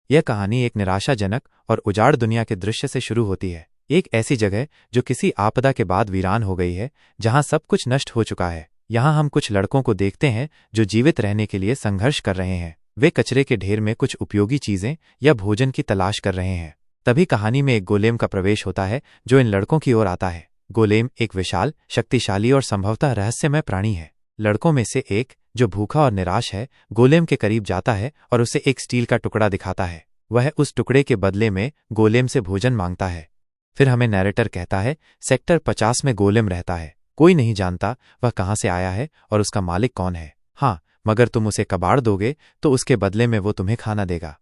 यह कहानी एक निराशाजनक और उजाड़ दुनिया के दृश्य से शुरू होती है। एक ऐसी जगह जो किसी आपदा के बाद वीरान हो गई है, जहां सब कुछ नष्ट हो चुका है। यहां हम कुछ लड़कों को देखते हैं जो जीवित रहने के लिए संघर्ष कर रहे हैं। वे कचरे के ढेर में कुछ उपयोगी चीजें या भोजन की तलाश कर रहे हैं। तभी कहानी में एक गोलेम का प्रवेश होता है जो इन लड़कों की ओर आता है। गोलेम एक विशाल, शक्तिशाली और संभवतः रहस्यमय प्राणी है। लड़कों में से एक, जो भूखा और निराश है, गोलेम के करीब जाता है और उसे एक स्टील का टुकड़ा दिखाता है। वह उस टुकड़े के बदले में गोलेम से भोजन मांगता है। फिर हमें नैरेटर कहता है, सेक्टर 50 में गोलेम रहता है। कोई नहीं जानता वह कहां से आया है और उसका मालिक कौन है। हाँ, मगर तुम उसे कबाड़ दोगे तो उसके बदले में वो तुम्हें खाना देगा।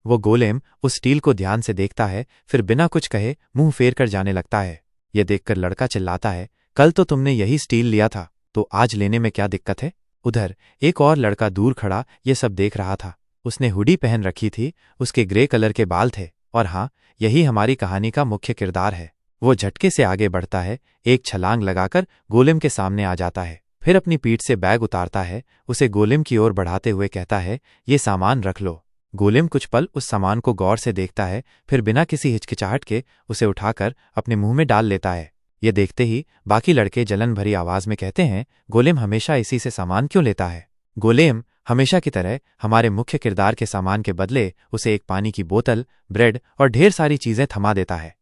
वो गोलेम उस स्टील को ध्यान से देखता है, फिर बिना कुछ कहे मुंह फेर कर जाने लगता है। यह देखकर लड़का चिल्लाता है, कल तो तुमने यही स्टील लिया था, तो आज लेने में क्या दिक्कत है। उधर एक और लड़का दूर खड़ा ये सब देख रहा था। उसने हुडी पहन रखी थी, उसके ग्रे कलर के बाल थे, और हाँ, यही हमारी कहानी का मुख्य किरदार है। वो झटके से आगे बढ़ता है, एक छलांग लगाकर गोलेम के सामने आ जाता है। फिर अपनी पीठ से बैग उतारता है, उसे गोलेम की ओर बढ़ाते हुए कहता है, ये सामान रख लो। गोलेम कुछ पल उस सामान को गौर से देखता है, फिर बिना किसी हिचकिचाहट के उसे उठाकर अपने मुंह में डाल लेता है। ये देखते ही बाकी लड़के जलन भरी आवाज में कहते हैं, गोलेम हमेशा इसी से सामान क्यों लेता है। गोलेम हमेशा की तरह हमारे मुख्य किरदार के सामान के बदले उसे एक पानी की बोतल, ब्रेड और ढेर सारी चीजें थमा देता है।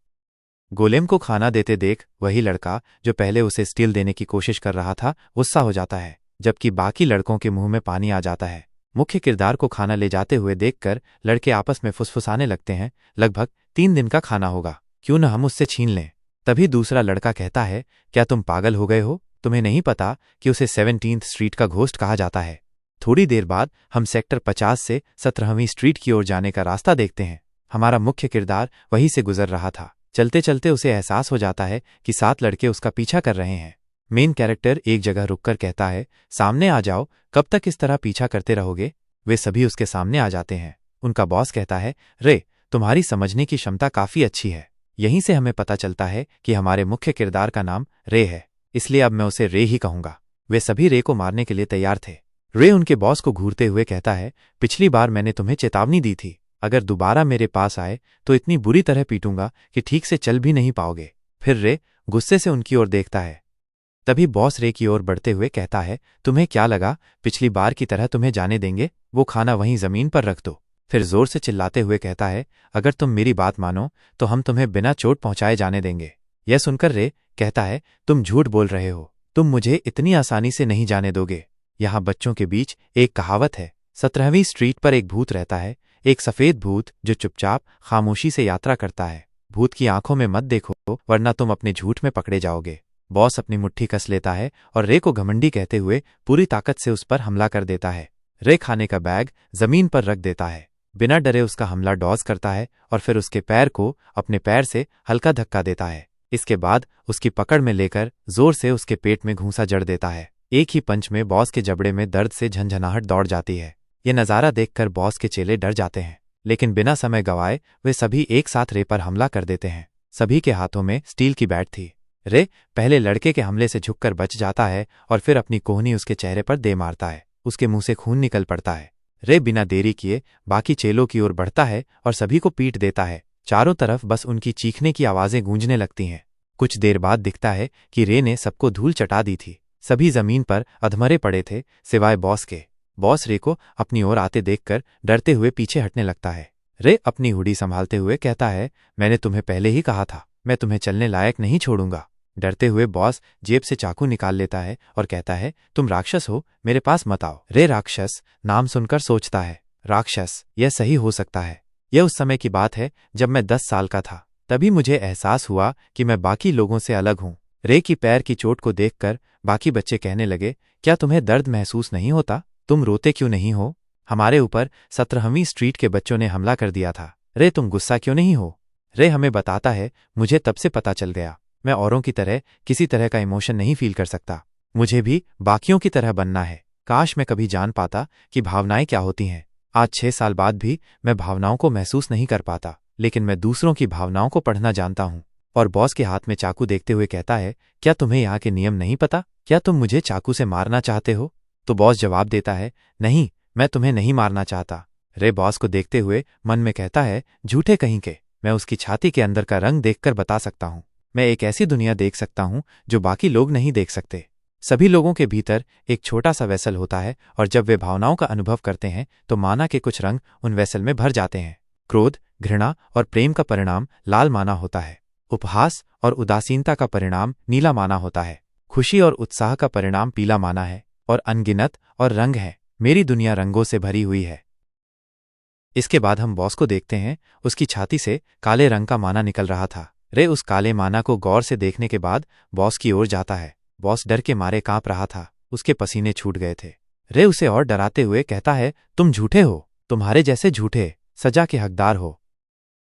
गोलेम को खाना देते देख वही लड़का जो पहले उसे स्टील देने की कोशिश कर रहा था, गुस्सा हो जाता है, जबकि बाकी लड़कों के मुंह में पानी आ जाता है। मुख्य किरदार को खाना ले जाते हुए देखकर लड़के आपस में फुसफुसाने लगते हैं, लगभग 3 दिन का खाना होगा, क्यों न हम उससे छीन लें। तभी दूसरा लड़का कहता है, क्या तुम पागल हो गए हो, तुम्हें नहीं पता कि उसे 17th स्ट्रीट का घोस्ट कहा जाता है। थोड़ी देर बाद हम सेक्टर 50 से 17वीं स्ट्रीट की ओर जाने का रास्ता देखते हैं। हमारा मुख्य किरदार वहीं से गुजर रहा था। चलते चलते उसे एहसास हो जाता है कि 7 लड़के उसका पीछा कर रहे हैं। मेन कैरेक्टर एक जगह रुककर कहता है, सामने आ जाओ, कब तक इस तरह पीछा करते रहोगे। वे सभी उसके सामने आ जाते हैं। उनका बॉस कहता है, रे, तुम्हारी समझने की क्षमता काफी अच्छी है। यहीं से हमें पता चलता है कि हमारे मुख्य किरदार का नाम रे है, इसलिए अब मैं उसे रे ही कहूंगा। वे सभी रे को मारने के लिए तैयार थे। रे उनके बॉस को घूरते हुए कहता है, पिछली बार मैंने तुम्हें चेतावनी दी थी, अगर दोबारा मेरे पास आए तो इतनी बुरी तरह पीटूंगा कि ठीक से चल भी नहीं पाओगे। फिर रे गुस्से से उनकी ओर देखता है। तभी बॉस रे की ओर बढ़ते हुए कहता है, तुम्हें क्या लगा पिछली बार की तरह तुम्हें जाने देंगे। वो खाना वहीं जमीन पर रख दो। फिर जोर से चिल्लाते हुए कहता है, अगर तुम मेरी बात मानो तो हम तुम्हें बिना चोट पहुंचाए जाने देंगे। यह सुनकर रे कहता है, तुम झूठ बोल रहे हो, तुम मुझे इतनी आसानी से नहीं जाने दोगे। यहां बच्चों के बीच एक कहावत है, 17वीं स्ट्रीट पर एक भूत रहता है, एक सफेद भूत जो चुपचाप खामोशी से यात्रा करता है। भूत की आंखों में मत देखो, वरना तुम अपने झूठ में पकड़े जाओगे। बॉस अपनी मुट्ठी कस लेता है और रे को घमंडी कहते हुए पूरी ताकत से उस पर हमला कर देता है। रे खाने का बैग जमीन पर रख देता है। बिना डरे उसका हमला डॉज करता है और फिर उसके पैर को अपने पैर से हल्का धक्का देता है। इसके बाद उसकी पकड़ में लेकर जोर से उसके पेट में घूंसा जड़ देता है। एक ही पंच में बॉस के जबड़े में दर्द से झंझनाहट दौड़ जाती है। ये नज़ारा देखकर बॉस के चेले डर जाते हैं, लेकिन बिना समय गंवाए वे सभी एक साथ रे पर हमला कर देते हैं। सभी के हाथों में स्टील की बैट थी। रे पहले लड़के के हमले से झुककर बच जाता है और फिर अपनी कोहनी उसके चेहरे पर दे मारता है। उसके मुंह से खून निकल पड़ता है। रे बिना देरी किए बाकी चेलों की ओर बढ़ता है और सभी को पीट देता है। चारों तरफ बस उनकी चीखने की आवाजें गूंजने लगती हैं। कुछ देर बाद दिखता है कि रे ने सबको धूल चटा दी थी। सभी जमीन पर अधमरे पड़े थे सिवाय बॉस के। बॉस रे को अपनी ओर आते देखकर डरते हुए पीछे हटने लगता है। रे अपनी हुडी संभालते हुए कहता है, मैंने तुम्हें पहले ही कहा था, मैं तुम्हें चलने लायक नहीं छोड़ूंगा। डरते हुए बॉस जेब से चाकू निकाल लेता है और कहता है, तुम राक्षस हो, मेरे पास मत आओ। रे राक्षस नाम सुनकर सोचता है, राक्षस, यह सही हो सकता है। यह उस समय की बात है जब मैं 10 साल का था। तभी मुझे एहसास हुआ कि मैं बाकी लोगों से अलग हूं। रे की पैर की चोट को देखकर बाकी बच्चे कहने लगे, क्या तुम्हें दर्द महसूस नहीं होता? तुम रोते क्यों नहीं हो? हमारे ऊपर 17वीं स्ट्रीट के बच्चों ने हमला कर दिया था। रे तुम गुस्सा क्यों नहीं हो? रे हमें बताता है, मुझे तब से पता चल गया, मैं औरों की तरह किसी तरह का इमोशन नहीं फील कर सकता। मुझे भी बाकियों की तरह बनना है। काश मैं कभी जान पाता कि भावनाएं क्या होती हैं। आज 6 साल बाद भी मैं भावनाओं को महसूस नहीं कर पाता, लेकिन मैं दूसरों की भावनाओं को पढ़ना जानता हूं। और बॉस के हाथ में चाकू देखते हुए कहता है, क्या तुम्हें यहाँ के नियम नहीं पता? क्या तुम मुझे चाकू से मारना चाहते हो? तो बॉस जवाब देता है, नहीं, मैं तुम्हें नहीं मारना चाहता, रे बॉस को देखते हुए मन में कहता है, झूठे कहीं के, मैं उसकी छाती के अंदर का रंग देखकर बता सकता हूँ। मैं एक ऐसी दुनिया देख सकता हूँ जो बाकी लोग नहीं देख सकते। सभी लोगों के भीतर एक छोटा सा वेसल होता है और जब वे भावनाओं का अनुभव करते हैं तो माना के कुछ रंग उन वेसल में भर जाते हैं। क्रोध, घृणा और प्रेम का परिणाम लाल माना होता है। उपहास और उदासीनता का परिणाम नीला माना होता है। खुशी और उत्साह का परिणाम पीला माना है। और अनगिनत और रंग है। मेरी दुनिया रंगों से भरी हुई है। इसके बाद हम बॉस को देखते हैं। उसकी छाती से काले रंग का माना निकल रहा था। रे उस काले माना को गौर से देखने के बाद बॉस की ओर जाता है। बॉस डर के मारे कांप रहा था। उसके पसीने छूट गए थे। रे उसे और डराते हुए कहता है, तुम झूठे हो, तुम्हारे जैसे झूठे सजा के हकदार हो।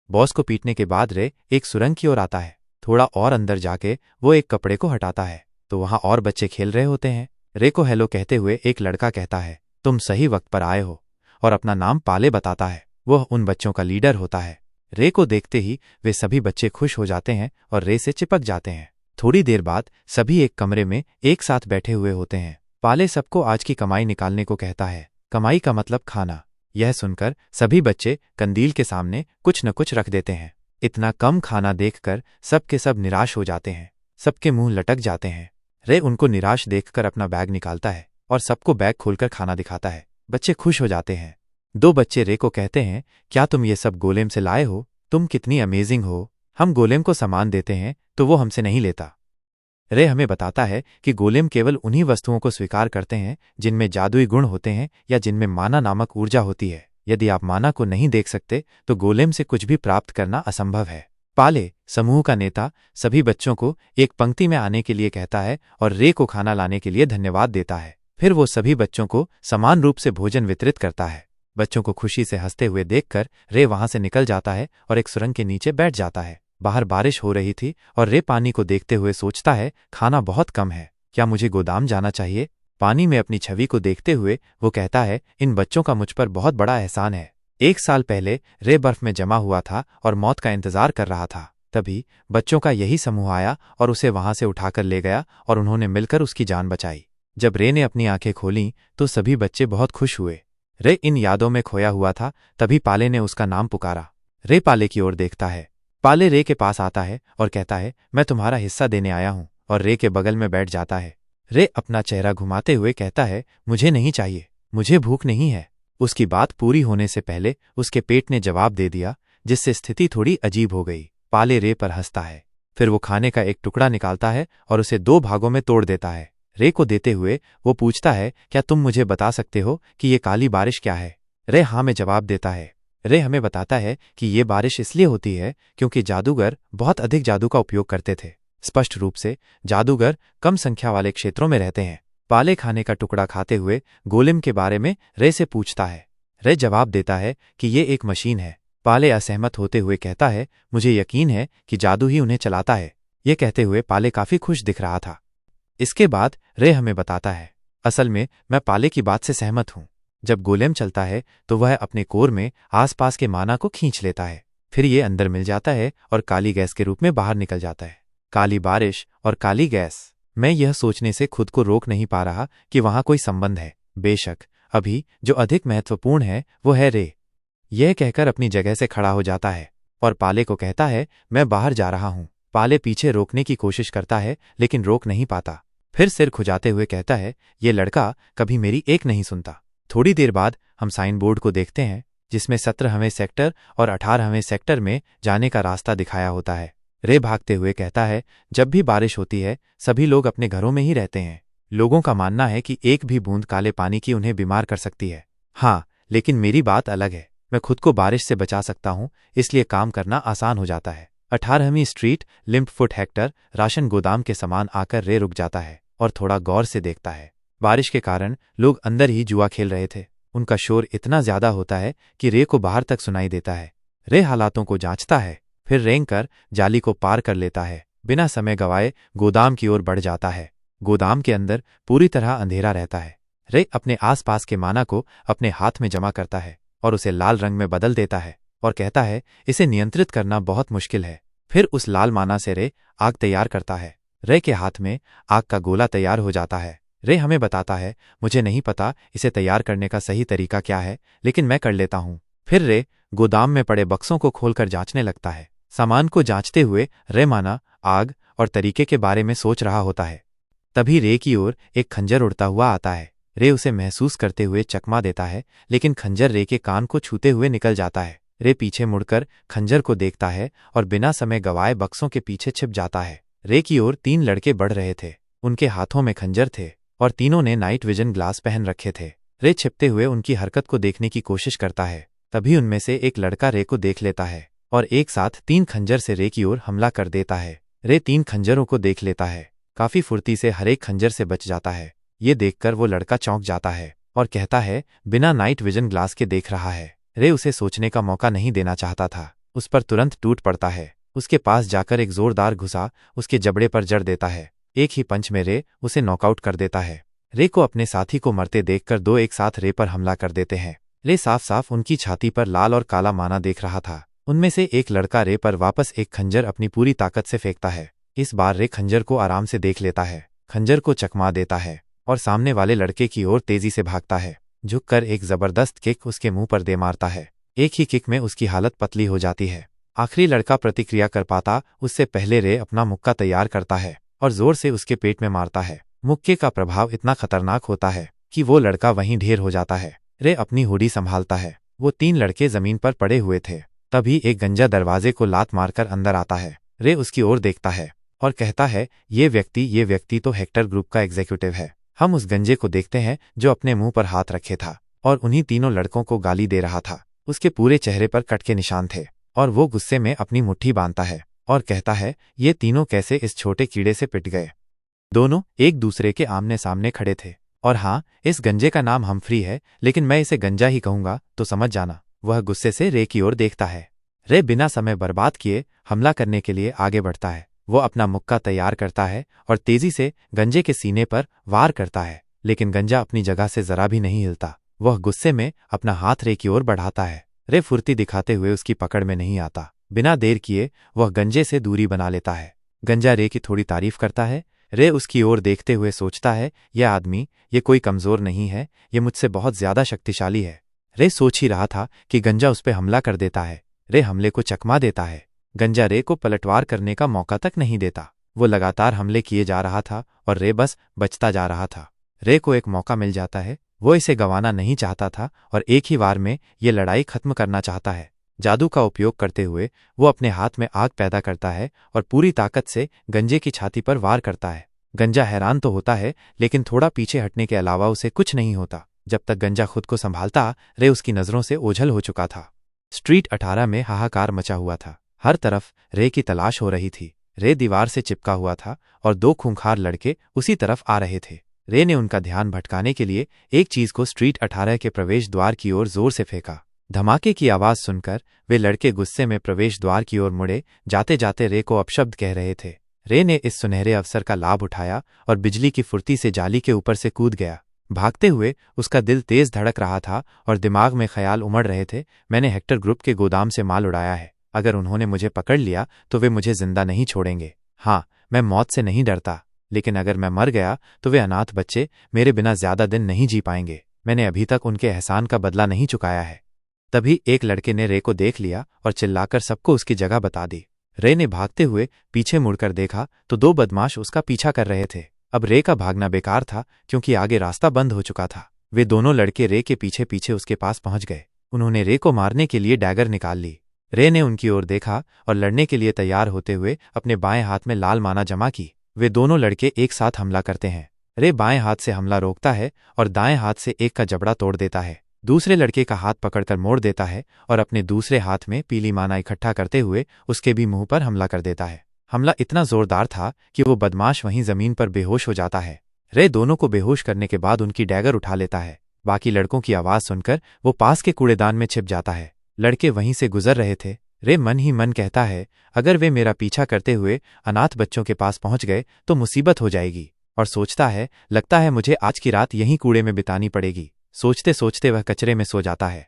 बॉस को पीटने के बाद रे एक सुरंग की ओर आता है। थोड़ा और अंदर जाके वो एक कपड़े को हटाता है तो वहां और बच्चे खेल रहे होते हैं। रे को हेलो कहते हुए एक लड़का कहता है, तुम सही वक्त पर आए हो, और अपना नाम पाले बताता है। वह उन बच्चों का लीडर होता है। रे को देखते ही वे सभी बच्चे खुश हो जाते हैं और रे से चिपक जाते हैं। थोड़ी देर बाद सभी एक कमरे में एक साथ बैठे हुए होते हैं। पाले सबको आज की कमाई निकालने को कहता है। कमाई का मतलब खाना। यह सुनकर सभी बच्चे कंदील के सामने कुछ न कुछ रख देते हैं। इतना कम खाना देखकर सब के सब निराश हो जाते हैं। सबके मुंह लटक जाते हैं। रे उनको निराश देखकर अपना बैग निकालता है और सबको बैग खोलकर खाना दिखाता है। बच्चे खुश हो जाते हैं। दो बच्चे रे को कहते हैं, क्या तुम ये सब गोलेम से लाए हो? तुम कितनी अमेजिंग हो। हम गोलेम को सामान देते हैं तो वो हमसे नहीं लेता। रे हमें बताता है कि गोलेम केवल उन्हीं वस्तुओं को स्वीकार करते हैं जिनमें जादुई गुण होते हैं या जिनमें माना नामक ऊर्जा होती है। यदि आप माना को नहीं देख सकते तो गोलेम से कुछ भी प्राप्त करना असंभव है। पाले, समूह का नेता, सभी बच्चों को एक पंक्ति में आने के लिए कहता है और रे को खाना लाने के लिए धन्यवाद देता है। फिर वो सभी बच्चों को समान रूप से भोजन वितरित करता है। बच्चों को खुशी से हंसते हुए देखकर रे वहां से निकल जाता है और एक सुरंग के नीचे बैठ जाता है। बाहर बारिश हो रही थी और रे पानी को देखते हुए सोचता है, खाना बहुत कम है, क्या मुझे गोदाम जाना चाहिए? पानी में अपनी छवि को देखते हुए वो कहता है, इन बच्चों का मुझ पर बहुत बड़ा एहसान है। 1 साल पहले रे बर्फ में जमा हुआ था और मौत का इंतजार कर रहा था। तभी बच्चों का यही समूह आया और उसे वहां से उठाकर ले गया और उन्होंने मिलकर उसकी जान बचाई। जब रे ने अपनी आंखें खोलीं तो सभी बच्चे बहुत खुश हुए। रे इन यादों में खोया हुआ था। तभी पाले ने उसका नाम पुकारा। रे पाले की ओर देखता है। पाले रे के पास आता है और कहता है, मैं तुम्हारा हिस्सा देने आया हूं, और रे के बगल में बैठ जाता है। रे अपना चेहरा घुमाते हुए कहता है, मुझे नहीं चाहिए, मुझे भूख नहीं है। उसकी बात पूरी होने से पहले उसके पेट ने जवाब दे दिया, जिससे स्थिति थोड़ी अजीब हो गई। पाले रे पर हंसता है। फिर वो खाने का एक टुकड़ा निकालता है और उसे 2 भागों में तोड़ देता है। रे को देते हुए वो पूछता है, क्या तुम मुझे बता सकते हो कि ये काली बारिश क्या है? रे हाँ में जवाब देता है। रे हमें बताता है कि ये बारिश इसलिए होती है क्योंकि जादूगर बहुत अधिक जादू का उपयोग करते थे। स्पष्ट रूप से जादूगर कम संख्या वाले क्षेत्रों में रहते हैं। पाले खाने का टुकड़ा खाते हुए गोलेम के बारे में रे से पूछता है। रे जवाब देता है कि ये एक मशीन है। पाले असहमत होते हुए कहता है, मुझे यकीन है कि जादू ही उन्हें चलाता है। ये कहते हुए पाले काफी खुश दिख रहा था। इसके बाद रे हमें बताता है, असल में मैं पाले की बात से सहमत हूं। जब गोलेम चलता है तो वह अपने कोर में आसपास के माना को खींच लेता है। फिर ये अंदर मिल जाता है और काली गैस के रूप में बाहर निकल जाता है। काली बारिश और काली गैस। मैं यह सोचने से खुद को रोक नहीं पा रहा कि वहां कोई संबंध है। बेशक अभी जो अधिक महत्वपूर्ण है वो है रे। यह कहकर अपनी जगह से खड़ा हो जाता है और पाले को कहता है, मैं बाहर जा रहा हूं। पाले पीछे रोकने की कोशिश करता है लेकिन रोक नहीं पाता। फिर सिर खुजाते हुए कहता है, ये लड़का कभी मेरी एक नहीं सुनता। थोड़ी देर बाद हम साइन बोर्ड को देखते हैं जिसमें 17वें सेक्टर और 18वें सेक्टर में जाने का रास्ता दिखाया होता है। रे भागते हुए कहता है, जब भी बारिश होती है सभी लोग अपने घरों में ही रहते हैं। लोगों का मानना है कि एक भी बूंद काले पानी की उन्हें बीमार कर सकती है। हाँ, लेकिन मेरी बात अलग है। मैं खुद को बारिश से बचा सकता हूँ, इसलिए काम करना आसान हो जाता है। 18वीं स्ट्रीट लिम्प फुट हेक्टर राशन गोदाम के समान आकर रे रुक जाता है और थोड़ा गौर से देखता है। बारिश के कारण लोग अंदर ही जुआ खेल रहे थे। उनका शोर इतना ज्यादा होता है कि रे को बाहर तक सुनाई देता है। रे हालातों को जांचता है, फिर रेंग कर जाली को पार कर लेता है। बिना समय गवाए गोदाम की ओर बढ़ जाता है। गोदाम के अंदर पूरी तरह अंधेरा रहता है। रे अपने आसपास के माना को अपने हाथ में जमा करता है और उसे लाल रंग में बदल देता है और कहता है, इसे नियंत्रित करना बहुत मुश्किल है। फिर उस लाल माना से रे आग तैयार करता है। रे के हाथ में आग का गोला तैयार हो जाता है। रे हमें बताता है, मुझे नहीं पता इसे तैयार करने का सही तरीका क्या है, लेकिन मैं कर लेता हूँ। फिर रे गोदाम में पड़े बक्सों को खोलकर जांचने लगता है। सामान को जांचते हुए रे माना आग और तरीके के बारे में सोच रहा होता है। तभी रे की ओर एक खंजर उड़ता हुआ आता है। रे उसे महसूस करते हुए चकमा देता है, लेकिन खंजर रे के कान को छूते हुए निकल जाता है। रे पीछे मुड़कर खंजर को देखता है और बिना समय गवाए बक्सों के पीछे छिप जाता है। रे की ओर 3 लड़के बढ़ रहे थे। उनके हाथों में खंजर थे और तीनों ने नाइट विजन ग्लास पहन रखे थे। रे छिपते हुए उनकी हरकत को देखने की कोशिश करता है। तभी उनमें से एक लड़का रे को देख लेता है और एक साथ 3 खंजर से रे की ओर हमला कर देता है। रे 3 खंजरों को देख लेता है। काफी फुर्ती से हर एक खंजर से बच जाता है। ये देखकर वो लड़का चौंक जाता है और कहता है, बिना नाइट विजन ग्लास के देख रहा है। रे उसे सोचने का मौका नहीं देना चाहता था। उस पर तुरंत टूट पड़ता है। उसके पास जाकर एक जोरदार घुसा उसके जबड़े पर जड़ देता है। एक ही पंच में रे उसे नॉकआउट कर देता है। रे को अपने साथी को मरते देखकर 2 एक साथ रे पर हमला कर देते हैं। रे साफ साफ उनकी छाती पर लाल और काला माना देख रहा था। उनमें से एक लड़का रे पर वापस एक खंजर अपनी पूरी ताकत से फेंकता है। इस बार रे खंजर को आराम से देख लेता है, खंजर को चकमा देता है और सामने वाले लड़के की ओर तेजी से भागता है। झुककर एक जबरदस्त किक उसके मुंह पर दे मारता है। एक ही किक में उसकी हालत पतली हो जाती है। आखिरी लड़का प्रतिक्रिया कर पाता उससे पहले रे अपना मुक्का तैयार करता है और जोर से उसके पेट में मारता है। मुक्के का प्रभाव इतना खतरनाक होता है कि वो लड़का वहीं ढेर हो जाता है। रे अपनी हुडी संभालता है। वो 3 लड़के जमीन पर पड़े हुए थे। तभी एक गंजा दरवाजे को लात मारकर अंदर आता है। रे उसकी ओर देखता है और कहता है, ये व्यक्ति तो हेक्टर ग्रुप का एग्जीक्यूटिव है। हम उस गंजे को देखते हैं जो अपने मुंह पर हाथ रखे था और उन्हीं तीनों लड़कों को गाली दे रहा था। उसके पूरे चेहरे पर कट के निशान थे और वो गुस्से में अपनी मुट्ठी बांधता है और कहता है, ये तीनों कैसे इस छोटे कीड़े से पिट गए। दोनों एक दूसरे के आमने सामने खड़े थे। और हाँ, इस गंजे का नाम हम्फ्री है, लेकिन मैं इसे गंजा ही कहूंगा तो समझ जाना। वह गुस्से से रे की ओर देखता है। रे बिना समय बर्बाद किए हमला करने के लिए आगे बढ़ता है। वो अपना मुक्का तैयार करता है और तेजी से गंजे के सीने पर वार करता है, लेकिन गंजा अपनी जगह से जरा भी नहीं हिलता। वह गुस्से में अपना हाथ रे की ओर बढ़ाता है। रे फुर्ती दिखाते हुए उसकी पकड़ में नहीं आता। बिना देर किए वह गंजे से दूरी बना लेता है। गंजा रे की थोड़ी तारीफ करता है। रे उसकी ओर देखते हुए सोचता है, यह आदमी ये कोई कमजोर नहीं है, ये मुझसे बहुत ज्यादा शक्तिशाली है। रे सोच ही रहा था कि गंजा उस पर हमला कर देता है। रे हमले को चकमा देता है। गंजा रे को पलटवार करने का मौका तक नहीं देता। वो लगातार हमले किए जा रहा था और रे बस बचता जा रहा था। रे को एक मौका मिल जाता है। वो इसे गंवाना नहीं चाहता था और एक ही वार में ये लड़ाई खत्म करना चाहता है। जादू का उपयोग करते हुए वो अपने हाथ में आग पैदा करता है और पूरी ताकत से गंजे की छाती पर वार करता है। गंजा हैरान तो होता है, लेकिन थोड़ा पीछे हटने के अलावा उसे कुछ नहीं होता। जब तक गंजा खुद को संभालता, रे उसकी नजरों से ओझल हो चुका था। स्ट्रीट 18 में हाहाकार मचा हुआ था। हर तरफ रे की तलाश हो रही थी। रे दीवार से चिपका हुआ था और 2 खूंखार लड़के उसी तरफ आ रहे थे। रे ने उनका ध्यान भटकाने के लिए एक चीज को स्ट्रीट 18 के प्रवेश द्वार की ओर जोर से फेंका। धमाके की आवाज सुनकर वे लड़के गुस्से में प्रवेश द्वार की ओर मुड़े। जाते जाते रे को अपशब्द कह रहे थे। रे ने इस सुनहरे अवसर का लाभ उठाया और बिजली की फुर्ती से जाली के ऊपर से कूद गया। भागते हुए उसका दिल तेज धड़क रहा था और दिमाग में ख्याल उमड़ रहे थे, मैंने हेक्टर ग्रुप के गोदाम से माल उड़ाया है। अगर उन्होंने मुझे पकड़ लिया तो वे मुझे जिंदा नहीं छोड़ेंगे। हाँ, मैं मौत से नहीं डरता, लेकिन अगर मैं मर गया तो वे अनाथ बच्चे मेरे बिना ज्यादा दिन नहीं जी पाएंगे। मैंने अभी तक उनके एहसान का बदला नहीं चुकाया है। तभी एक लड़के ने रे को देख लिया और चिल्लाकर सबको उसकी जगह बता दी। रे ने भागते हुए पीछे मुड़कर देखा तो 2 बदमाश उसका पीछा कर रहे थे। अब रे का भागना बेकार था क्योंकि आगे रास्ता बंद हो चुका था। वे दोनों लड़के रे के पीछे पीछे उसके पास पहुंच गए। उन्होंने रे को मारने के लिए डैगर निकाल ली। रे ने उनकी ओर देखा और लड़ने के लिए तैयार होते हुए अपने बाएं हाथ में लाल माना जमा की। वे दोनों लड़के एक साथ हमला करते हैं। रे बाएं हाथ से हमला रोकता है और दाएं हाथ से एक का जबड़ा तोड़ देता है। दूसरे लड़के का हाथ पकड़कर मोड़ देता है और अपने दूसरे हाथ में पीली माना इकट्ठा करते हुए उसके भी मुंह पर हमला कर देता है। हमला इतना जोरदार था कि वो बदमाश वहीं जमीन पर बेहोश हो जाता है। रे दोनों को बेहोश करने के बाद उनकी डैगर उठा लेता है। बाकी लड़कों की आवाज सुनकर वो पास के कूड़ेदान में छिप जाता है। लड़के वहीं से गुजर रहे थे। रे मन ही मन कहता है, अगर वे मेरा पीछा करते हुए अनाथ बच्चों के पास पहुंच गए तो मुसीबत हो जाएगी। और सोचता है, लगता है मुझे आज की रात यहीं कूड़े में बितानी पड़ेगी। सोचते सोचते वह कचरे में सो जाता है।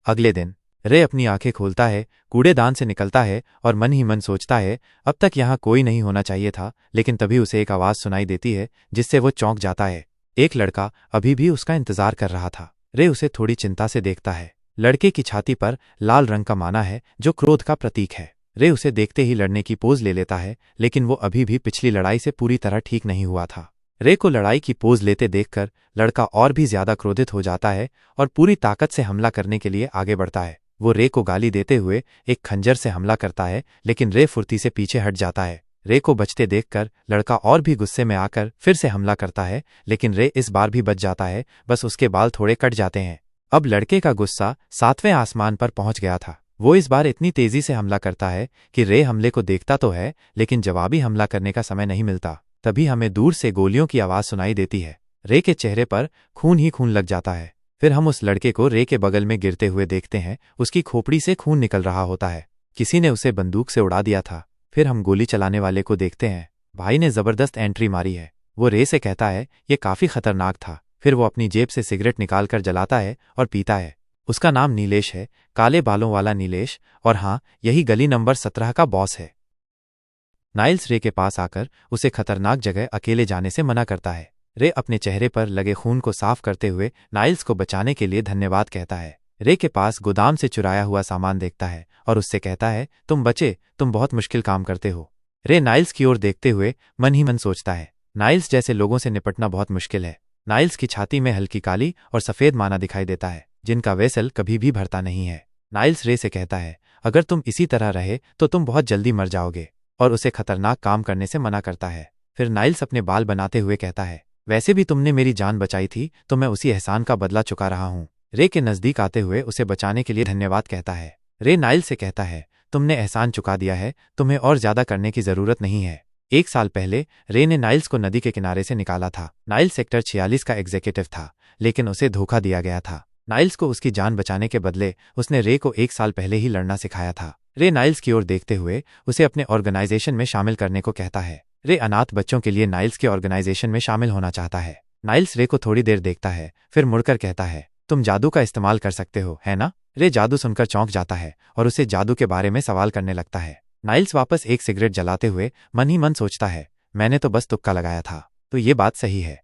अगले दिन रे अपनी आंखें खोलता है, कूड़ेदान से निकलता है और मन ही मन सोचता है, अब तक यहाँ कोई नहीं होना चाहिए था। लेकिन तभी उसे एक आवाज सुनाई देती है जिससे वो चौंक जाता है। एक लड़का अभी भी उसका इंतजार कर रहा था। रे उसे थोड़ी चिंता से देखता है। लड़के की छाती पर लाल रंग का माना है जो क्रोध का प्रतीक है। रे उसे देखते ही लड़ने की पोज ले लेता है, लेकिन वो अभी भी पिछली लड़ाई से पूरी तरह ठीक नहीं हुआ था। रे को लड़ाई की पोज लेते देखकर लड़का और भी ज्यादा क्रोधित हो जाता है और पूरी ताकत से हमला करने के लिए आगे बढ़ता है। वो रे को गाली देते हुए एक खंजर से हमला करता है, लेकिन रे फुर्ती से पीछे हट जाता है। रे को बचते देखकर लड़का और भी गुस्से में आकर फिर से हमला करता है, लेकिन रे इस बार भी बच जाता है, बस उसके बाल थोड़े कट जाते हैं। अब लड़के का गुस्सा 7वें आसमान पर पहुंच गया था। वो इस बार इतनी तेजी से हमला करता है कि रे हमले को देखता तो है, लेकिन जवाबी हमला करने का समय नहीं मिलता। तभी हमें दूर से गोलियों की आवाज सुनाई देती है। रे के चेहरे पर खून ही खून लग जाता है। फिर हम उस लड़के को रे के बगल में गिरते हुए देखते हैं। उसकी खोपड़ी से खून निकल रहा होता है। किसी ने उसे बंदूक से उड़ा दिया था। फिर हम गोली चलाने वाले को देखते हैं। भाई ने जबरदस्त एंट्री मारी है। वो रे से कहता है ये काफी खतरनाक था। फिर वो अपनी जेब से सिगरेट निकालकर जलाता है और पीता है। उसका नाम नीलेश है, काले बालों वाला नीलेश, और हाँ, यही गली नंबर 17 का बॉस है। नाइल्स रे के पास आकर उसे खतरनाक जगह अकेले जाने से मना करता है। रे अपने चेहरे पर लगे खून को साफ करते हुए नाइल्स को बचाने के लिए धन्यवाद कहता है। रे के पास गोदाम से चुराया हुआ सामान देखता है और उससे कहता है तुम बचे, तुम बहुत मुश्किल काम करते हो। रे नाइल्स की ओर देखते हुए मन ही मन सोचता है नाइल्स जैसे लोगों से निपटना बहुत मुश्किल है। नाइल्स की छाती में हल्की काली और सफेद माना दिखाई देता है, जिनका वेसल कभी भी भरता नहीं है। नाइल्स रे से कहता है अगर तुम इसी तरह रहे तो तुम बहुत जल्दी मर जाओगे, और उसे खतरनाक काम करने से मना करता है। फिर नाइल्स अपने बाल बनाते हुए कहता है वैसे भी तुमने मेरी जान बचाई थी तो मैं उसी एहसान का बदला चुका रहा हूँ। रे के नजदीक आते हुए उसे बचाने के लिए धन्यवाद कहता है। रे नाइल्स से कहता है तुमने एहसान चुका दिया है, तुम्हें और ज्यादा करने की जरूरत नहीं है। 1 साल पहले रे ने नाइल्स को नदी के किनारे से निकाला था। नाइल्स सेक्टर 46 का एग्जीक्यूटिव था, लेकिन उसे धोखा दिया गया था। नाइल्स को उसकी जान बचाने के बदले उसने रे को 1 साल पहले ही लड़ना सिखाया था। रे नाइल्स की ओर देखते हुए उसे अपने ऑर्गेनाइजेशन में शामिल करने को कहता है। रे अनाथ बच्चों के लिए नाइल्स के ऑर्गेनाइजेशन में शामिल होना चाहता है। नाइल्स रे को थोड़ी देर देखता है, फिर मुड़कर कहता है तुम जादू का इस्तेमाल कर सकते हो, है ना? रे जादू सुनकर चौंक जाता है और उसे जादू के बारे में सवाल करने लगता है। नाइल्स वापस एक सिगरेट जलाते हुए मन ही मन सोचता है मैंने तो बस तुक्का लगाया था, तो ये बात सही है।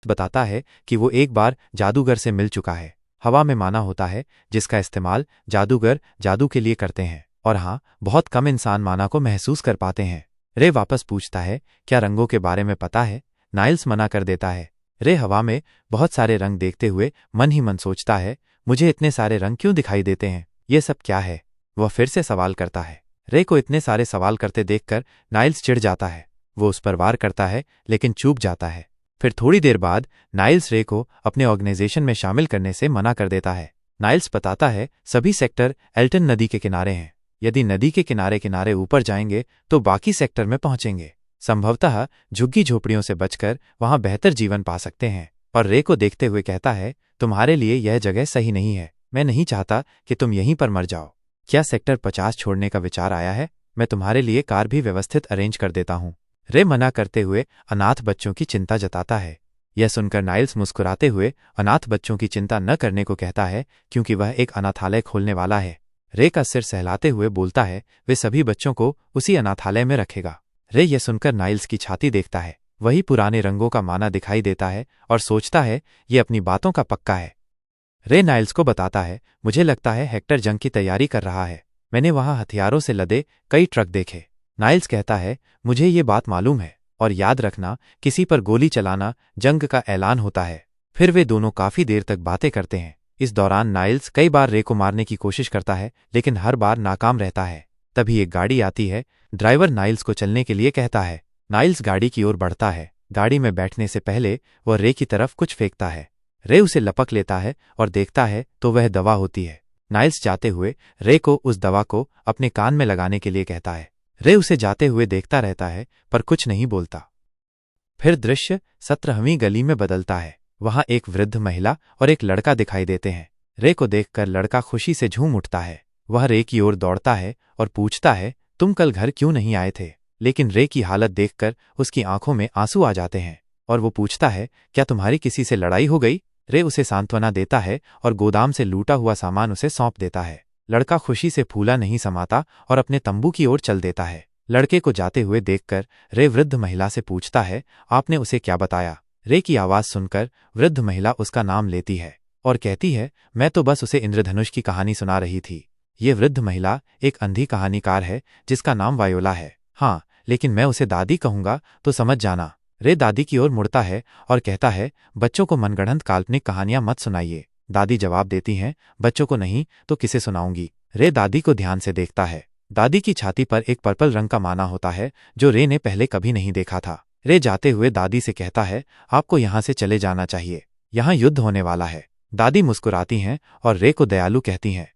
बताता है कि वो एक बार जादूगर से मिल चुका है। हवा में माना होता है जिसका इस्तेमाल जादूगर जादू के लिए करते हैं, और हाँ, बहुत कम इंसान माना को महसूस कर पाते हैं। रे वापस पूछता है क्या रंगों के बारे में पता है? नाइल्स मना कर देता है। रे हवा में बहुत सारे रंग देखते हुए मन ही मन सोचता है मुझे इतने सारे रंग क्यों दिखाई देते हैं, ये सब क्या है? वह फिर से सवाल करता है। रे को इतने सारे सवाल करते देखकर नाइल्स चिढ़ जाता है। वो उस पर वार करता है, लेकिन चूक जाता है। फिर थोड़ी देर बाद नाइल्स रे को अपने ऑर्गेनाइजेशन में शामिल करने से मना कर देता है। नाइल्स बताता है सभी सेक्टर एल्टन नदी के किनारे हैं। यदि नदी के किनारे किनारे ऊपर जाएंगे तो बाकी सेक्टर में पहुंचेंगे। संभवतः झुग्गी झोपड़ियों से बचकर वहां बेहतर जीवन पा सकते हैं। और रे को देखते हुए कहता है तुम्हारे लिए यह जगह सही नहीं है। मैं नहीं चाहता कि तुम यहीं पर मर जाओ। क्या सेक्टर 50 छोड़ने का विचार आया है? मैं तुम्हारे लिए कार भी व्यवस्थित अरेंज कर देता हूँ। रे मना करते हुए अनाथ बच्चों की चिंता जताता है। यह सुनकर नाइल्स मुस्कुराते हुए अनाथ बच्चों की चिंता न करने को कहता है, क्योंकि वह एक अनाथालय खोलने वाला है। रे का सिर सहलाते हुए बोलता है वे सभी बच्चों को उसी अनाथालय में रखेगा। रे यह सुनकर नाइल्स की छाती देखता है। वही पुराने रंगों का माना दिखाई देता है और सोचता है ये अपनी बातों का पक्का है। रे नाइल्स को बताता है मुझे लगता है हेक्टर जंग की तैयारी कर रहा है। मैंने वहां हथियारों से लदे कई ट्रक देखे। नाइल्स कहता है मुझे ये बात मालूम है, और याद रखना किसी पर गोली चलाना जंग का ऐलान होता है। फिर वे दोनों काफी देर तक बातें करते हैं। इस दौरान नाइल्स कई बार रे को मारने की कोशिश करता है, लेकिन हर बार नाकाम रहता है। तभी एक गाड़ी आती है। ड्राइवर नाइल्स को चलने के लिए कहता है। नाइल्स गाड़ी की ओर बढ़ता है। गाड़ी में बैठने से पहले वह रे की तरफ कुछ फेंकता है। रे उसे लपक लेता है और देखता है तो वह दवा होती है। नाइल्स जाते हुए रे को उस दवा को अपने कान में लगाने के लिए कहता है। रे उसे जाते हुए देखता रहता है पर कुछ नहीं बोलता। फिर दृश्य 17वीं गली में बदलता है। वहां एक वृद्ध महिला और एक लड़का दिखाई देते हैं। रे को देखकर लड़का खुशी से झूम उठता है। वह रे की ओर दौड़ता है और पूछता है तुम कल घर क्यों नहीं आए थे? लेकिन रे की हालत देखकर उसकी आंखों में आंसू आ जाते हैं और वो पूछता है क्या तुम्हारी किसी से लड़ाई हो गई? रे उसे सांत्वना देता है और गोदाम से लूटा हुआ सामान उसे सौंप देता है। लड़का खुशी से फूला नहीं समाता और अपने तंबू की ओर चल देता है। लड़के को जाते हुए देखकर रे वृद्ध महिला से पूछता है आपने उसे क्या बताया? रे की आवाज़ सुनकर वृद्ध महिला उसका नाम लेती है और कहती है, मैं तो बस उसे इंद्रधनुष की कहानी सुना रही थी। ये वृद्ध महिला एक अंधी कहानीकार है जिसका नाम वायोला है। हाँ, लेकिन मैं उसे दादी कहूँगा तो समझ जाना। रे दादी की ओर मुड़ता है और कहता है, बच्चों को मनगढ़ंत काल्पनिक कहानियां मत सुनाइए। दादी जवाब देती हैं, बच्चों को नहीं तो किसे सुनाऊंगी। रे दादी को ध्यान से देखता है। दादी की छाती पर एक पर्पल रंग का माना होता है जो रे ने पहले कभी नहीं देखा था। रे जाते हुए दादी से कहता है, आपको यहाँ से चले जाना चाहिए, यहाँ युद्ध होने वाला है। दादी मुस्कुराती हैं और रे को दयालु कहती हैं।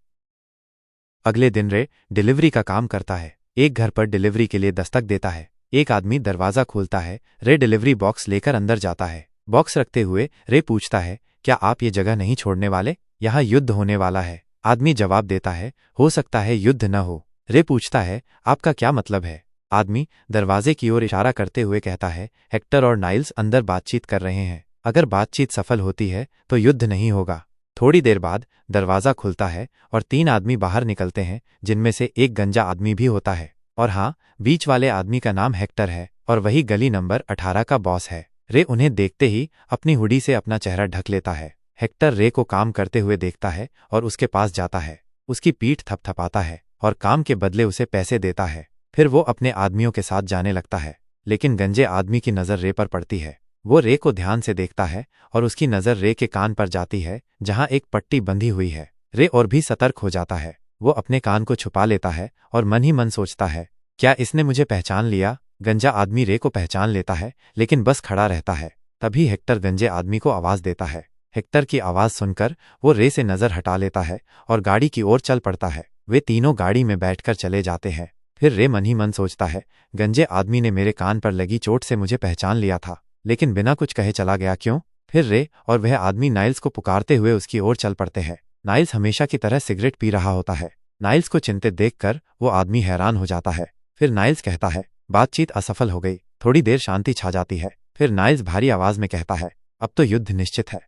अगले दिन रे डिलीवरी का काम करता है। एक घर पर डिलीवरी के लिए दस्तक देता है। एक आदमी दरवाजा खोलता है। रे डिलीवरी बॉक्स लेकर अंदर जाता है। बॉक्स रखते हुए रे पूछता है, क्या आप ये जगह नहीं छोड़ने वाले? यहाँ युद्ध होने वाला है। आदमी जवाब देता है, हो सकता है युद्ध न हो। रे पूछता है, आपका क्या मतलब है? आदमी दरवाजे की ओर इशारा करते हुए कहता है, हेक्टर और नाइल्स अंदर बातचीत कर रहे हैं। अगर बातचीत सफल होती है तो युद्ध नहीं होगा। थोड़ी देर बाद दरवाजा खुलता है और 3 आदमी बाहर निकलते हैं, जिनमें से एक गंजा आदमी भी होता है। और हाँ, बीच वाले आदमी का नाम हेक्टर है और वही गली नंबर 18 का बॉस है। रे उन्हें देखते ही अपनी हुडी से अपना चेहरा ढक लेता है। हेक्टर रे को काम करते हुए देखता है और उसके पास जाता है। उसकी पीठ थपथपाता है और काम के बदले उसे पैसे देता है। फिर वो अपने आदमियों के साथ जाने लगता है, लेकिन गंजे आदमी की नज़र रे पर पड़ती है। वो रे को ध्यान से देखता है और उसकी नज़र रे के कान पर जाती है जहां एक पट्टी बंधी हुई है। रे और भी सतर्क हो जाता है। वो अपने कान को छुपा लेता है और मन ही मन सोचता है, क्या इसने मुझे पहचान लिया? गंजा आदमी रे को पहचान लेता है लेकिन बस खड़ा रहता है। तभी हेक्टर गंजे आदमी को आवाज़ देता है। हेक्टर की आवाज़ सुनकर वो रे से नज़र हटा लेता है और गाड़ी की ओर चल पड़ता है। वे तीनों गाड़ी में बैठकर चले जाते हैं। फिर रे मन ही मन सोचता है, गंजे आदमी ने मेरे कान पर लगी चोट से मुझे पहचान लिया था, लेकिन बिना कुछ कहे चला गया क्यों? फिर रे और वह आदमी नाइल्स को पुकारते हुए उसकी ओर चल पड़ते हैं। नाइल्स हमेशा की तरह सिगरेट पी रहा होता है। नाइल्स को चिंतित देखकर वो आदमी हैरान हो जाता है। फिर नाइल्स कहता है, बातचीत असफल हो गई। थोड़ी देर शांति छा जाती है। फिर नाइल्स भारी आवाज में कहता है, अब तो युद्ध निश्चित है।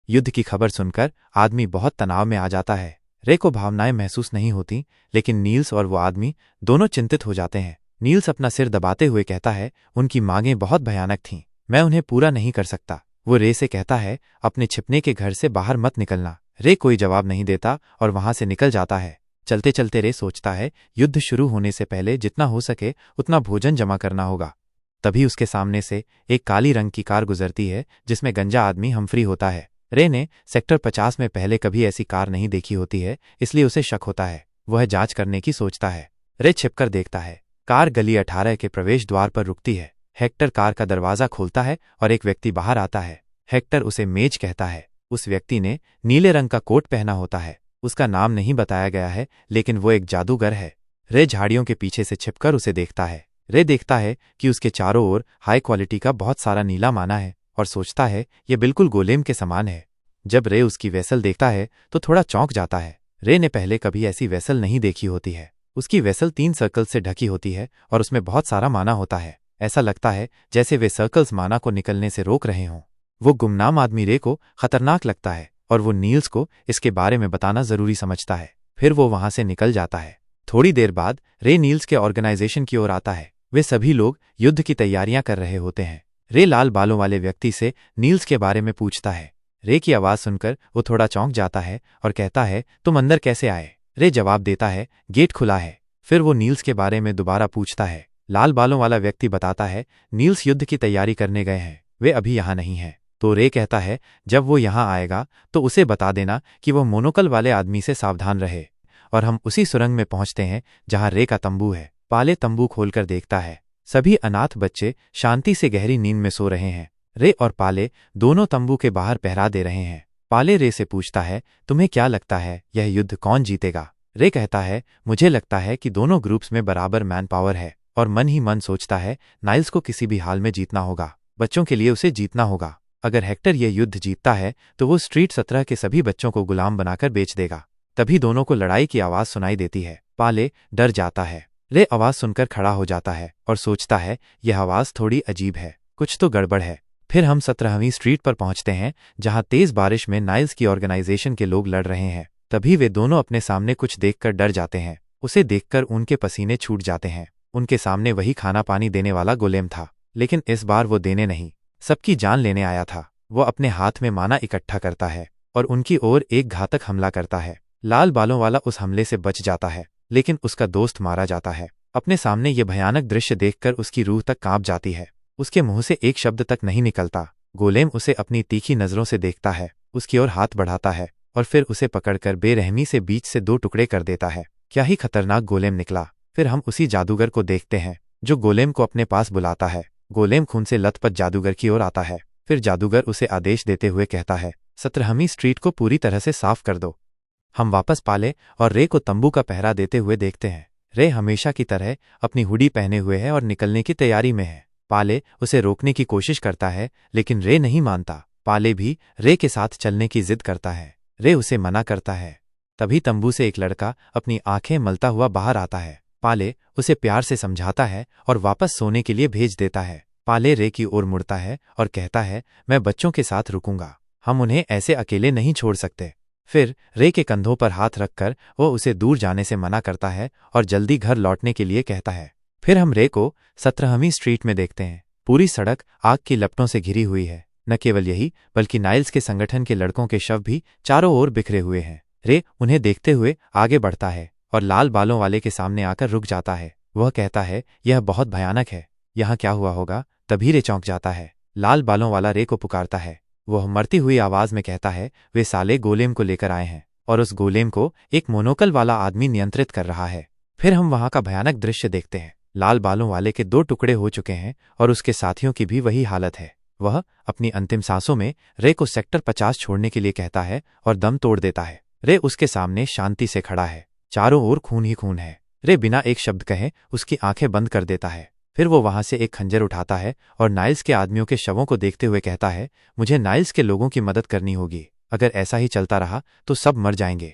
युद्ध की खबर सुनकर आदमी बहुत तनाव में आ जाता है। रे को भावनाएं महसूस नहीं होती, लेकिन नील्स और वो आदमी दोनों चिंतित हो जाते हैं। नील्स अपना सिर दबाते हुए कहता है, उनकी मांगें बहुत भयानक थीं, मैं उन्हें पूरा नहीं कर सकता। वो रे से कहता है, अपने छिपने के घर से बाहर मत निकलना। रे कोई जवाब नहीं देता और वहां से निकल जाता है। चलते चलते रे सोचता है, युद्ध शुरू होने से पहले जितना हो सके उतना भोजन जमा करना होगा। तभी उसके सामने से एक काली रंग की कार गुजरती है जिसमें गंजा आदमी हम्फ्री होता है। रे ने सेक्टर 50 में पहले कभी ऐसी कार नहीं देखी होती है, इसलिए उसे शक होता है। वह जांच करने की सोचता है। रे छिपकर देखता है। कार गली 18 के प्रवेश द्वार पर रुकती है। हेक्टर कार का दरवाजा खोलता है और एक व्यक्ति बाहर आता है। हेक्टर उसे मेज कहता है। उस व्यक्ति ने नीले रंग का कोट पहना होता है। उसका नाम नहीं बताया गया है, लेकिन वो एक जादूगर है। रे झाड़ियों के पीछे से छिपकर उसे देखता है। रे देखता है कि उसके चारों ओर हाई क्वालिटी का बहुत सारा नीला माना है और सोचता है ये बिल्कुल गोलेम के समान है। जब रे उसकी वेसल देखता है तो थोड़ा चौंक जाता है। रे ने पहले कभी ऐसी वेसल नहीं देखी होती है। उसकी वेसल 3 सर्कल से ढकी होती है और उसमें बहुत सारा माना होता है। ऐसा लगता है जैसे वे सर्कल्स माना को निकलने से रोक रहे हों। वो गुमनाम आदमी रे को खतरनाक लगता है और वो नील्स को इसके बारे में बताना जरूरी समझता है। फिर वो वहां से निकल जाता है। थोड़ी देर बाद रे नील्स के ऑर्गेनाइजेशन की ओर आता है। वे सभी लोग युद्ध की तैयारियां कर रहे होते हैं। रे लाल बालों वाले व्यक्ति से नील्स के बारे में पूछता है। रे की आवाज सुनकर वो थोड़ा चौंक जाता है और कहता है, तुम अंदर कैसे आए? रे जवाब देता है, गेट खुला है। फिर वो नील्स के बारे में दोबारा पूछता है। लाल बालों वाला व्यक्ति बताता है, नील्स युद्ध की तैयारी करने गए हैं, वे अभी यहाँ नहीं हैं। तो रे कहता है, जब वो यहाँ आएगा तो उसे बता देना कि वो मोनोकल वाले आदमी से सावधान रहे। और हम उसी सुरंग में पहुंचते हैं जहां रे का तंबू है। पाले तंबू खोलकर देखता है। सभी अनाथ बच्चे शांति से गहरी नींद में सो रहे हैं। रे और पाले दोनों तंबू के बाहर पहरा दे रहे हैं। पाले रे से पूछता है, तुम्हें क्या लगता है यह युद्ध कौन जीतेगा? रे कहता है, मुझे लगता है कि दोनों ग्रुप्स में बराबर मैन पावर है। और मन ही मन सोचता है, नाइल्स को किसी भी हाल में जीतना होगा। बच्चों के लिए उसे जीतना होगा। अगर हेक्टर यह युद्ध जीतता है तो वो स्ट्रीट 17 के सभी बच्चों को गुलाम बनाकर बेच देगा। तभी दोनों को लड़ाई की आवाज सुनाई देती है। पाले डर जाता है। रे आवाज सुनकर खड़ा हो जाता है और सोचता है, यह आवाज थोड़ी अजीब है, कुछ तो गड़बड़ है। फिर हम 17वीं स्ट्रीट पर पहुंचते हैं जहां तेज बारिश में नाइल्स की ऑर्गेनाइजेशन के लोग लड़ रहे हैं। तभी वे दोनों अपने सामने कुछ देखकर डर जाते हैं। उसे देखकर उनके पसीने छूट जाते हैं। उनके सामने वही खाना पानी देने वाला गोलेम था, लेकिन इस बार वो देने नहीं सबकी जान लेने आया था। वो अपने हाथ में माना इकट्ठा करता है और उनकी ओर एक घातक हमला करता है। लाल बालों वाला उस हमले से बच जाता है, लेकिन उसका दोस्त मारा जाता है। अपने सामने ये भयानक दृश्य देखकर उसकी रूह तक कांप जाती है। उसके मुंह से एक शब्द तक नहीं निकलता। गोलेम उसे अपनी तीखी नजरों से देखता है, उसकी ओर हाथ बढ़ाता है और फिर उसे पकड़कर बेरहमी से बीच से 2 टुकड़े कर देता है। क्या ही खतरनाक गोलेम निकला। फिर हम उसी जादूगर को देखते हैं जो गोलेम को अपने पास बुलाता है। गोलेम खून से लथपथ जादूगर की ओर आता है। फिर जादूगर उसे आदेश देते हुए कहता है, 17वीं स्ट्रीट को पूरी तरह से साफ कर दो। हम वापस पाले और रे को तंबू का पहरा देते हुए देखते हैं। रे हमेशा की तरह अपनी हुडी पहने हुए है और निकलने की तैयारी में है। पाले उसे रोकने की कोशिश करता है, लेकिन रे नहीं मानता। पाले भी रे के साथ चलने की जिद करता है। रे उसे मना करता है। तभी तंबू से एक लड़का अपनी आंखें मलता हुआ बाहर आता है। पाले उसे प्यार से समझाता है और वापस सोने के लिए भेज देता है। पाले रे की ओर मुड़ता है और कहता है, मैं बच्चों के साथ रुकूंगा, हम उन्हें ऐसे अकेले नहीं छोड़ सकते। फिर रे के कंधों पर हाथ रखकर वो उसे दूर जाने से मना करता है और जल्दी घर लौटने के लिए कहता है। फिर हम रे को 17वीं स्ट्रीट में देखते हैं। पूरी सड़क आग की लपटों से घिरी हुई है। न केवल यही, बल्कि नाइल्स के संगठन के लड़कों के शव भी चारों ओर बिखरे हुए हैं। रे उन्हें देखते हुए आगे बढ़ता है और लाल बालों वाले के सामने आकर रुक जाता है। वह कहता है, यह बहुत भयानक है, यहाँ क्या हुआ होगा। तभी रे चौंक जाता है। लाल बालों वाला रे को पुकारता है। वह मरती हुई आवाज में कहता है, वे साले गोलेम को लेकर आए हैं और उस गोलेम को एक मोनोकल वाला आदमी नियंत्रित कर रहा है। फिर हम वहां का भयानक दृश्य देखते हैं। लाल बालों वाले के 2 टुकड़े हो चुके हैं और उसके साथियों की भी वही हालत है। वह अपनी अंतिम सांसों में रे को सेक्टर 50 छोड़ने के लिए कहता है और दम तोड़ देता है। रे उसके सामने शांति से खड़ा है। चारों ओर खून ही खून है। रे बिना एक शब्द कहे उसकी आंखें बंद कर देता है। फिर वो वहां से एक खंजर उठाता है और नाइल्स के आदमियों के शवों को देखते हुए कहता है, मुझे नाइल्स के लोगों की मदद करनी होगी। अगर ऐसा ही चलता रहा तो सब मर जाएंगे।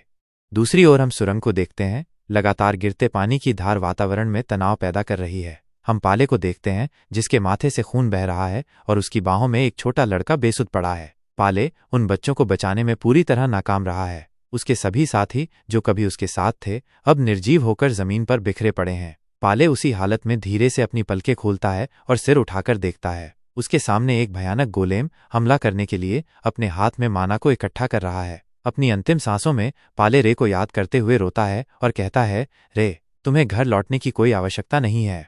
दूसरी ओर हम सुरंग को देखते हैं। लगातार गिरते पानी की धार वातावरण में तनाव पैदा कर रही है। हम पाले को देखते हैं, जिसके माथे से खून बह रहा है और उसकी बाहों में एक छोटा लड़का बेसुध पड़ा है। पाले उन बच्चों को बचाने में पूरी तरह नाकाम रहा है। उसके सभी साथी जो कभी उसके साथ थे, अब निर्जीव होकर जमीन पर बिखरे पड़े हैं। पाले उसी हालत में धीरे से अपनी पलकें खोलता है और सिर उठाकर देखता है। उसके सामने एक भयानक गोलेम हमला करने के लिए अपने हाथ में माना को इकट्ठा कर रहा है। अपनी अंतिम सांसों में पाले रे को याद करते हुए रोता है और कहता है, रे, तुम्हें घर लौटने की कोई आवश्यकता नहीं है।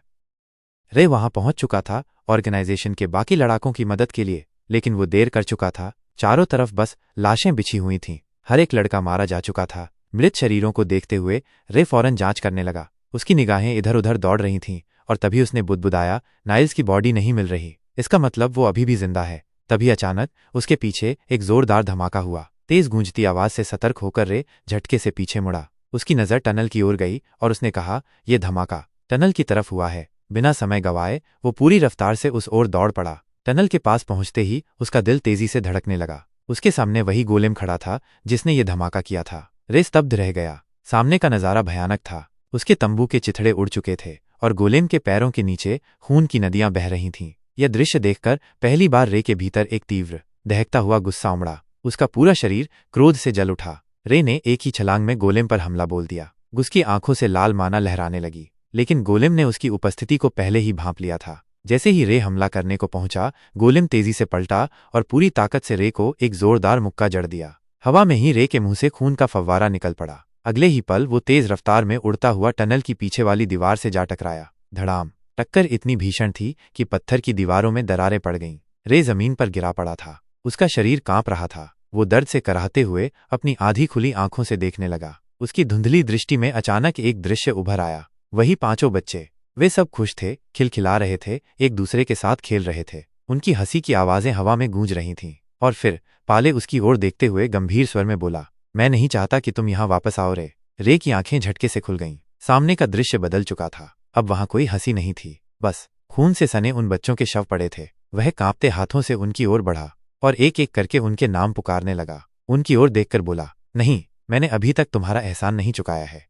रे वहां पहुंच चुका था ऑर्गेनाइजेशन के बाकी लड़ाकों की मदद के लिए, लेकिन वो देर कर चुका था। चारों तरफ बस लाशें बिछी हुई थीं। हर एक लड़का मारा जा चुका था। मृत शरीरों को देखते हुए रे फौरन जांच करने लगा। उसकी निगाहें इधर उधर दौड़ रही थीं और तभी उसने बुदबुदाया, नाइल्स की बॉडी नहीं मिल रही, इसका मतलब वो अभी भी जिंदा है। तभी अचानक उसके पीछे एक जोरदार धमाका हुआ। तेज गूंजती आवाज से सतर्क होकर रे झटके से पीछे मुड़ा। उसकी नजर टनल की ओर गई और उसने कहा, यह धमाका टनल की तरफ हुआ है। बिना समय गंवाए वो पूरी रफ्तार से उस ओर दौड़ पड़ा। टनल के पास पहुंचते ही उसका दिल तेजी से धड़कने लगा। उसके सामने वही गोलेम खड़ा था जिसने ये धमाका किया था। रे स्तब्ध रह गया। सामने का नजारा भयानक था। उसके तंबू के चिथड़े उड़ चुके थे और गोलेम के पैरों के नीचे खून की नदियां बह रही थीं। यह दृश्य देखकर पहली बार रे के भीतर एक तीव्र दहकता हुआ गुस्सा उमड़ा। उसका पूरा शरीर क्रोध से जल उठा। रे ने एक ही छलांग में गोलेम पर हमला बोल दिया। उसकी आंखों से लाल माना लहराने लगी, लेकिन गोलेम ने उसकी उपस्थिति को पहले ही भांप लिया था। जैसे ही रे हमला करने को पहुंचा, गोलेम तेजी से पलटा और पूरी ताकत से रे को एक जोरदार मुक्का जड़ दिया। हवा में ही रे के मुंह से खून का फव्वारा निकल पड़ा। अगले ही पल वो तेज रफ्तार में उड़ता हुआ टनल की पीछे वाली दीवार से जा टकराया। धड़ाम! टक्कर इतनी भीषण थी कि पत्थर की दीवारों में दरारें पड़ गईं। रे जमीन पर गिरा पड़ा था। उसका शरीर कांप रहा था। वो दर्द से कराहते हुए अपनी आधी खुली आंखों से देखने लगा। उसकी धुंधली दृष्टि में अचानक एक दृश्य उभर आया। वही 5 बच्चे। वे सब खुश थे, खिलखिला रहे थे, एक दूसरे के साथ खेल रहे थे। उनकी हंसी की आवाजें हवा में गूंज रही थीं। और फिर पाले उसकी ओर देखते हुए गंभीर स्वर में बोला, मैं नहीं चाहता कि तुम यहाँ वापस आओ रे। रे की आंखें झटके से खुल गईं। सामने का दृश्य बदल चुका था। अब वहां कोई हंसी नहीं थी, बस खून से सने उन बच्चों के शव पड़े थे। वह कांपते हाथों से उनकी ओर बढ़ा और एक एक करके उनके नाम पुकारने लगा। उनकी ओर देखकर बोला, नहीं, मैंने अभी तक तुम्हारा एहसान नहीं चुकाया है।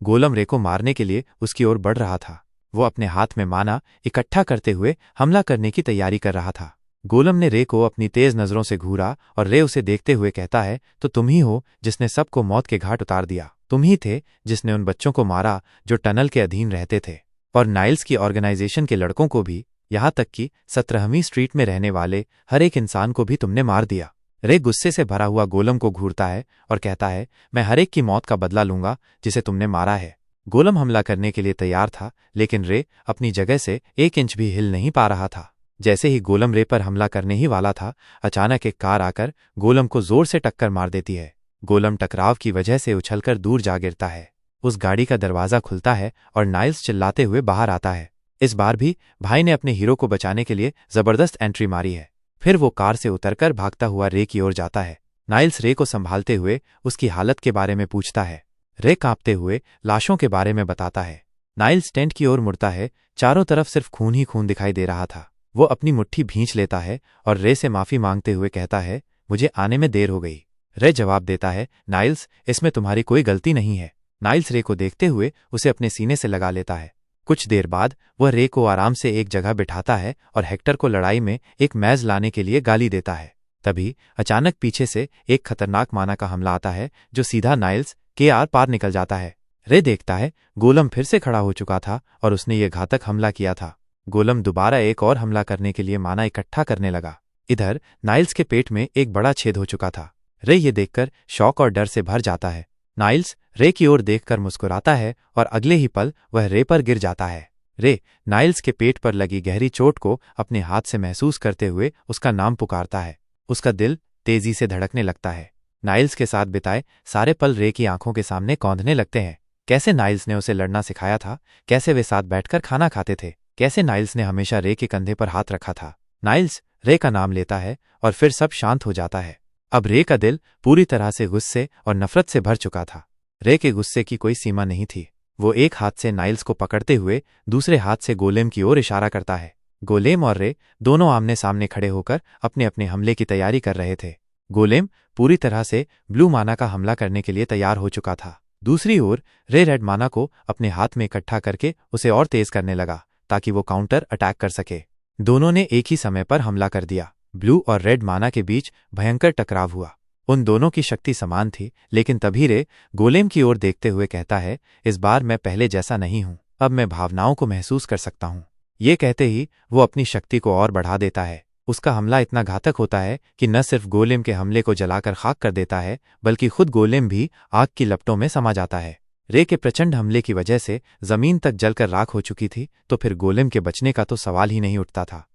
गोलम रे को मारने के लिए उसकी ओर बढ़ रहा था। वो अपने हाथ में माना इकट्ठा करते हुए हमला करने की तैयारी कर रहा था। गोलम ने रे को अपनी तेज नजरों से घूरा और रे उसे देखते हुए कहता है, तो तुम ही हो जिसने सबको मौत के घाट उतार दिया। तुम ही थे जिसने उन बच्चों को मारा जो टनल के अधीन रहते थे, और नाइल्स की ऑर्गेनाइजेशन के लड़कों को भी। यहाँ तक कि 17वीं स्ट्रीट में रहने वाले हर एक इंसान को भी तुमने मार दिया। रे गुस्से से भरा हुआ गोलम को घूरता है और कहता है, मैं हर एक की मौत का बदला लूंगा जिसे तुमने मारा है। गोलम हमला करने के लिए तैयार था, लेकिन रे अपनी जगह से 1 इंच भी हिल नहीं पा रहा था। जैसे ही गोलम रे पर हमला करने ही वाला था, अचानक एक कार आकर गोलम को जोर से टक्कर मार देती है। गोलम टकराव की वजह से उछलकर दूर जा गिरता है। उस गाड़ी का दरवाजा खुलता है और नाइल्स चिल्लाते हुए बाहर आता है। इस बार भी भाई ने अपने हीरो को बचाने के लिए जबरदस्त एंट्री मारी है। फिर वो कार से उतरकर भागता हुआ रे की ओर जाता है। नाइल्स रे को संभालते हुए उसकी हालत के बारे में पूछता है। रे कांपते हुए लाशों के बारे में बताता है। नाइल्स टेंट की ओर मुड़ता है। चारों तरफ सिर्फ खून ही खून दिखाई दे रहा था। वो अपनी मुट्ठी भींच लेता है और रे से माफी मांगते हुए कहता है, मुझे आने में देर हो गई। रे जवाब देता है, नाइल्स, इसमें तुम्हारी कोई गलती नहीं है। नाइल्स रे को देखते हुए उसे अपने सीने से लगा लेता है। कुछ देर बाद वह रे को आराम से एक जगह बिठाता है और हेक्टर को लड़ाई में एक मैज लाने के लिए गाली देता है। तभी अचानक पीछे से एक खतरनाक माना का हमला आता है जो सीधा नाइल्स के आर पार निकल जाता है। रे देखता है गोलम फिर से खड़ा हो चुका था और उसने ये घातक हमला किया था। गोलम दोबारा एक और हमला करने के लिए माना इकट्ठा करने लगा। इधर नाइल्स के पेट में एक बड़ा छेद हो चुका था। रे ये देखकर शौक और डर से भर जाता है। नाइल्स रे की ओर देखकर मुस्कुराता है और अगले ही पल वह रे पर गिर जाता है। रे नाइल्स के पेट पर लगी गहरी चोट को अपने हाथ से महसूस करते हुए उसका नाम पुकारता है। उसका दिल तेजी से धड़कने लगता है। नाइल्स के साथ बिताए सारे पल रे की आंखों के सामने कौंधने लगते हैं। कैसे नाइल्स ने उसे लड़ना सिखाया था, कैसे वे साथ बैठकर खाना खाते थे, कैसे नाइल्स ने हमेशा रे के कंधे पर हाथ रखा था। नाइल्स रे का नाम लेता है और फिर सब शांत हो जाता है। अब रे का दिल पूरी तरह से गुस्से और नफरत से भर चुका था। रे के गुस्से की कोई सीमा नहीं थी। वो एक हाथ से नाइल्स को पकड़ते हुए दूसरे हाथ से गोलेम की ओर इशारा करता है। गोलेम और रे दोनों आमने सामने खड़े होकर अपने अपने हमले की तैयारी कर रहे थे। गोलेम पूरी तरह से ब्लू माना का हमला करने के लिए तैयार हो चुका था। दूसरी ओर रे रेड माना को अपने हाथ में इकट्ठा करके उसे और तेज करने लगा ताकि वो काउंटर अटैक कर सके। दोनों ने एक ही समय पर हमला कर दिया। ब्लू और रेड माना के बीच भयंकर टकराव हुआ। उन दोनों की शक्ति समान थी, लेकिन तभी रे गोलेम की ओर देखते हुए कहता है, इस बार मैं पहले जैसा नहीं हूं, अब मैं भावनाओं को महसूस कर सकता हूं। ये कहते ही वो अपनी शक्ति को और बढ़ा देता है। उसका हमला इतना घातक होता है कि न सिर्फ गोलेम के हमले को जलाकर खाक कर देता है, बल्कि खुद गोलेम भी आग की लपटों में समा जाता है। रे के प्रचंड हमले की वजह से जमीन तक जलकर राख हो चुकी थी, तो फिर गोलेम के बचने का तो सवाल ही नहीं उठता था।